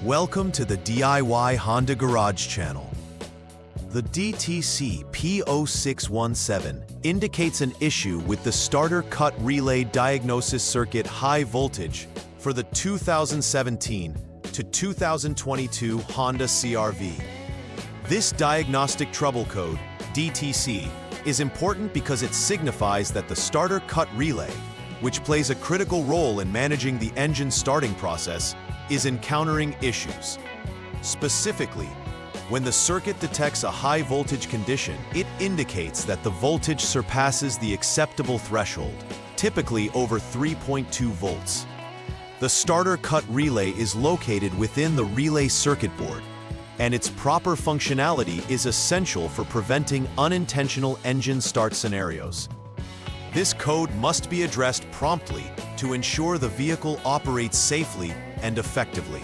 Welcome to the DIY Honda Garage channel. The DTC P0617 indicates an issue with the starter cut relay diagnosis circuit high voltage for the 2017 to 2022 Honda CRV. This diagnostic trouble code, DTC, is important because it signifies that the starter cut relay, which plays a critical role in managing the engine starting process, is encountering issues. Specifically, when the circuit detects a high voltage condition, it indicates that the voltage surpasses the acceptable threshold, typically over 3.2 volts. The starter cut relay is located within the relay circuit board, and its proper functionality is essential for preventing unintentional engine start scenarios. This code must be addressed promptly to ensure the vehicle operates safely and effectively.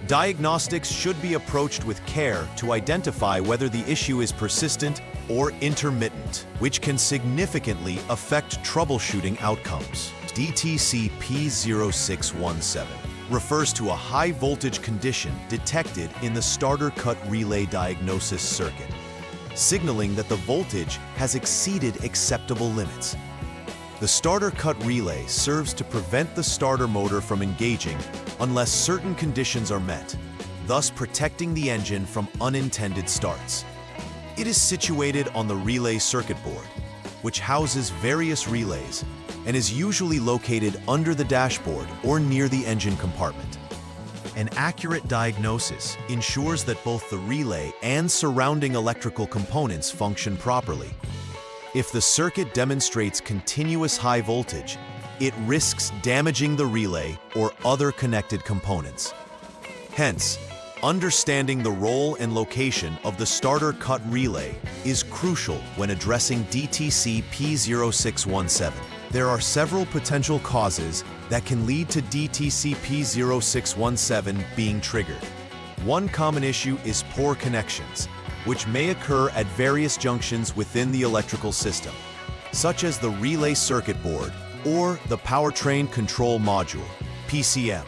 Diagnostics should be approached with care to identify whether the issue is persistent or intermittent, which can significantly affect troubleshooting outcomes. DTC P0617 refers to a high voltage condition detected in the starter cut relay diagnosis circuit, signaling that the voltage has exceeded acceptable limits. The starter cut relay serves to prevent the starter motor from engaging unless certain conditions are met, thus protecting the engine from unintended starts. It is situated on the relay circuit board, which houses various relays and is usually located under the dashboard or near the engine compartment. An accurate diagnosis ensures that both the relay and surrounding electrical components function properly. If the circuit demonstrates continuous high voltage, it risks damaging the relay or other connected components. Hence, understanding the role and location of the starter cut relay is crucial when addressing DTC P0617. There are several potential causes that can lead to DTC P0617 being triggered. One common issue is poor connections, which may occur at various junctions within the electrical system, such as the relay circuit board or the powertrain control module, PCM.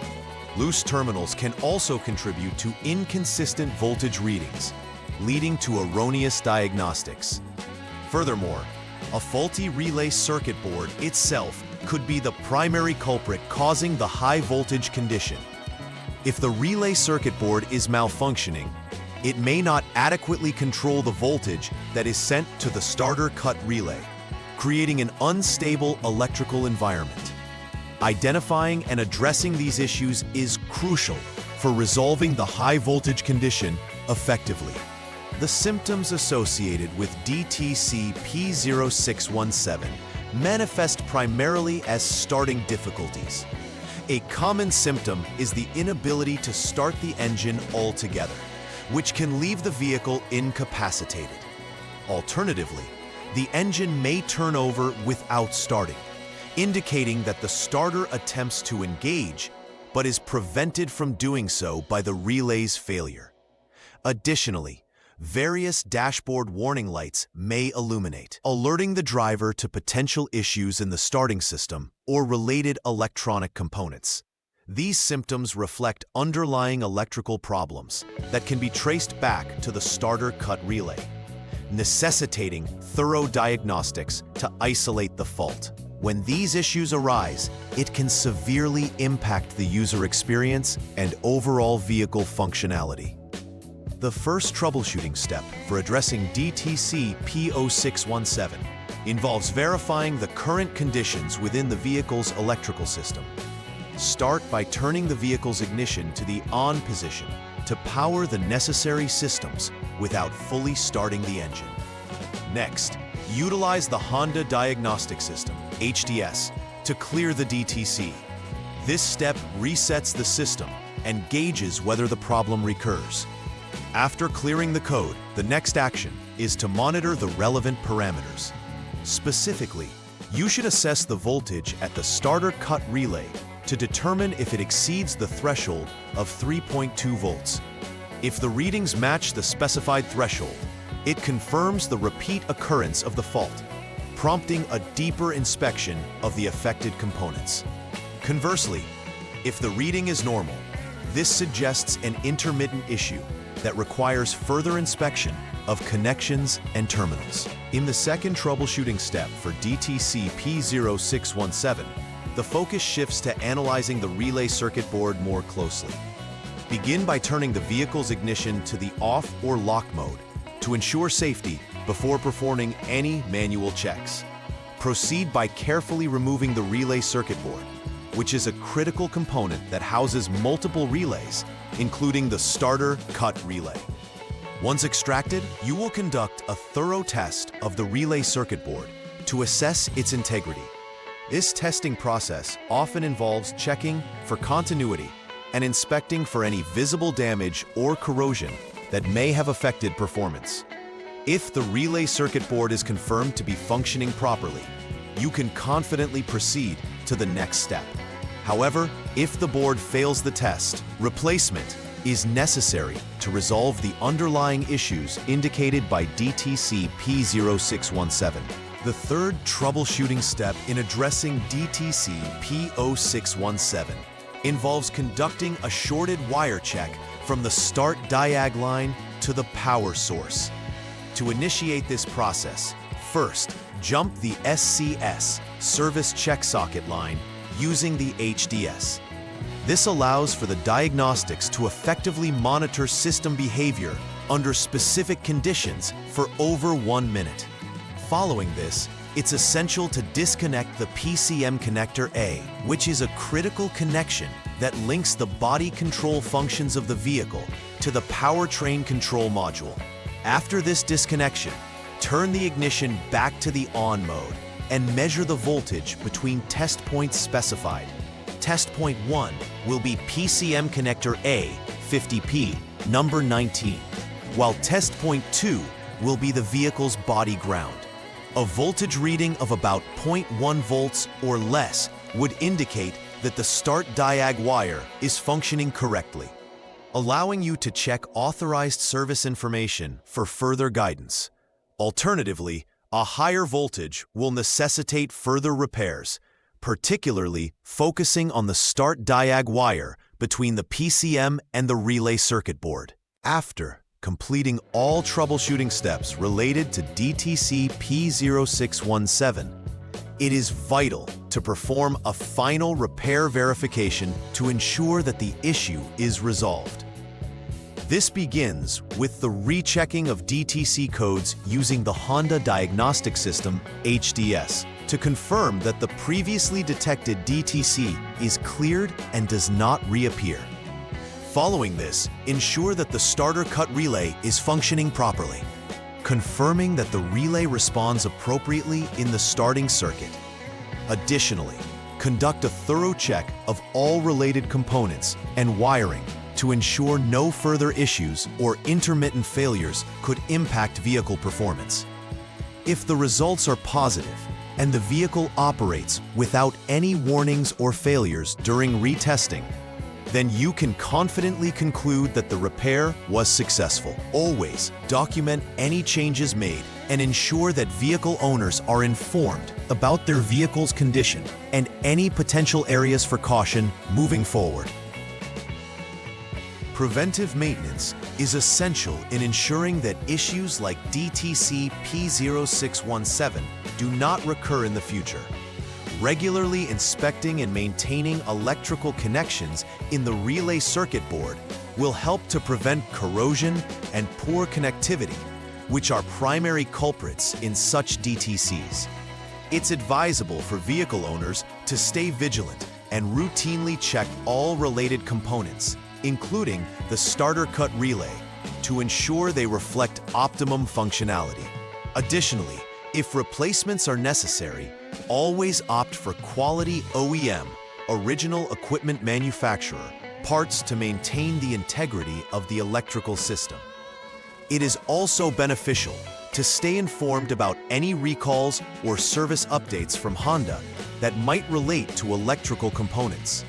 Loose terminals can also contribute to inconsistent voltage readings, leading to erroneous diagnostics. Furthermore, a faulty relay circuit board itself could be the primary culprit causing the high voltage condition. If the relay circuit board is malfunctioning, it may not adequately control the voltage that is sent to the starter cut relay, creating an unstable electrical environment. Identifying and addressing these issues is crucial for resolving the high voltage condition effectively. The symptoms associated with DTC P0617 manifest primarily as starting difficulties. A common symptom is the inability to start the engine altogether, which can leave the vehicle incapacitated. Alternatively, the engine may turn over without starting, indicating that the starter attempts to engage, but is prevented from doing so by the relay's failure. Additionally, various dashboard warning lights may illuminate, alerting the driver to potential issues in the starting system or related electronic components. These symptoms reflect underlying electrical problems that can be traced back to the starter cut relay, necessitating thorough diagnostics to isolate the fault. When these issues arise, it can severely impact the user experience and overall vehicle functionality. The first troubleshooting step for addressing DTC P0617 involves verifying the current conditions within the vehicle's electrical system. Start by turning the vehicle's ignition to the on position to power the necessary systems without fully starting the engine. Next, utilize the Honda Diagnostic System, HDS, to clear the DTC. This step resets the system and gauges whether the problem recurs. After clearing the code, the next action is to monitor the relevant parameters. Specifically, you should assess the voltage at the starter cut relay to determine if it exceeds the threshold of 3.2 volts. If the readings match the specified threshold, it confirms the repeat occurrence of the fault, prompting a deeper inspection of the affected components. Conversely, if the reading is normal, This suggests an intermittent issue that requires further inspection of connections and terminals. In the second troubleshooting step for DTC P0617, the focus shifts to analyzing the relay circuit board more closely. Begin by turning the vehicle's ignition to the off or lock mode to ensure safety before performing any manual checks. Proceed by carefully removing the relay circuit board, which is a critical component that houses multiple relays, including the starter cut relay. Once extracted, you will conduct a thorough test of the relay circuit board to assess its integrity. This testing process often involves checking for continuity and inspecting for any visible damage or corrosion that may have affected performance. If the relay circuit board is confirmed to be functioning properly, you can confidently proceed to the next step. However, if the board fails the test, replacement is necessary to resolve the underlying issues indicated by DTC P0617. The third troubleshooting step in addressing DTC P0617 involves conducting a shorted wire check from the start diag line to the power source. To initiate this process, first, jump the SCS service check socket line using the HDS. This allows for the diagnostics to effectively monitor system behavior under specific conditions for over 1 minute. Following this, it's essential to disconnect the PCM connector A, which is a critical connection that links the body control functions of the vehicle to the powertrain control module. After this disconnection, turn the ignition back to the on mode and measure the voltage between test points specified. Test point 1 will be PCM connector A, 50P, number 19, while test point 2 will be the vehicle's body ground. A voltage reading of about 0.1 volts or less would indicate that the start diag wire is functioning correctly, allowing you to check authorized service information for further guidance. Alternatively, a higher voltage will necessitate further repairs, particularly focusing on the start diag wire between the PCM and the relay circuit board. After completing all troubleshooting steps related to DTC P0617, it is vital to perform a final repair verification to ensure that the issue is resolved. This begins with the rechecking of DTC codes using the Honda Diagnostic System, HDS, to confirm that the previously detected DTC is cleared and does not reappear. Following this, ensure that the starter cut relay is functioning properly, confirming that the relay responds appropriately in the starting circuit. Additionally, conduct a thorough check of all related components and wiring to ensure no further issues or intermittent failures could impact vehicle performance. If the results are positive and the vehicle operates without any warnings or failures during retesting, then you can confidently conclude that the repair was successful. Always document any changes made and ensure that vehicle owners are informed about their vehicle's condition and any potential areas for caution moving forward. Preventive maintenance is essential in ensuring that issues like DTC P0617 do not recur in the future. Regularly inspecting and maintaining electrical connections in the relay circuit board will help to prevent corrosion and poor connectivity, which are primary culprits in such DTCs. It's advisable for vehicle owners to stay vigilant and routinely check all related components, including the starter cut relay, to ensure they reflect optimum functionality. Additionally, if replacements are necessary, always opt for quality OEM, original equipment manufacturer, parts to maintain the integrity of the electrical system. It is also beneficial to stay informed about any recalls or service updates from Honda that might relate to electrical components.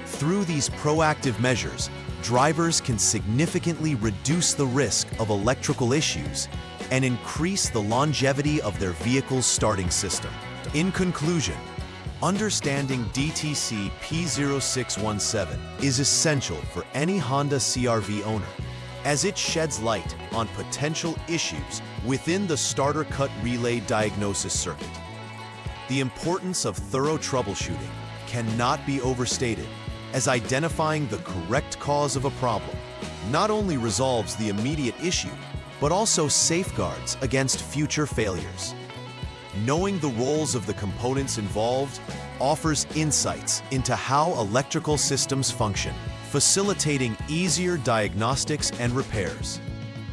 Through these proactive measures, drivers can significantly reduce the risk of electrical issues and increase the longevity of their vehicle's starting system. In conclusion, Understanding DTC P0617 is essential for any Honda CRV owner, as it sheds light on potential issues within the starter cut relay diagnosis circuit. The importance of thorough troubleshooting cannot be overstated, as identifying the correct cause of a problem not only resolves the immediate issue, but also safeguards against future failures. Knowing the roles of the components involved offers insights into how electrical systems function, facilitating easier diagnostics and repairs.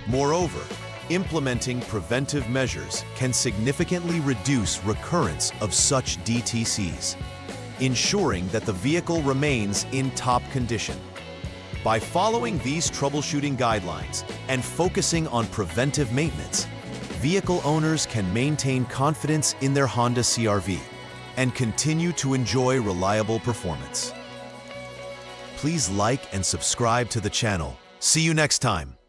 Moreover, implementing preventive measures can significantly reduce recurrence of such DTCs, ensuring that the vehicle remains in top condition. By following these troubleshooting guidelines and focusing on preventive maintenance, vehicle owners can maintain confidence in their Honda CRV and continue to enjoy reliable performance. Please like and subscribe to the channel. See you next time.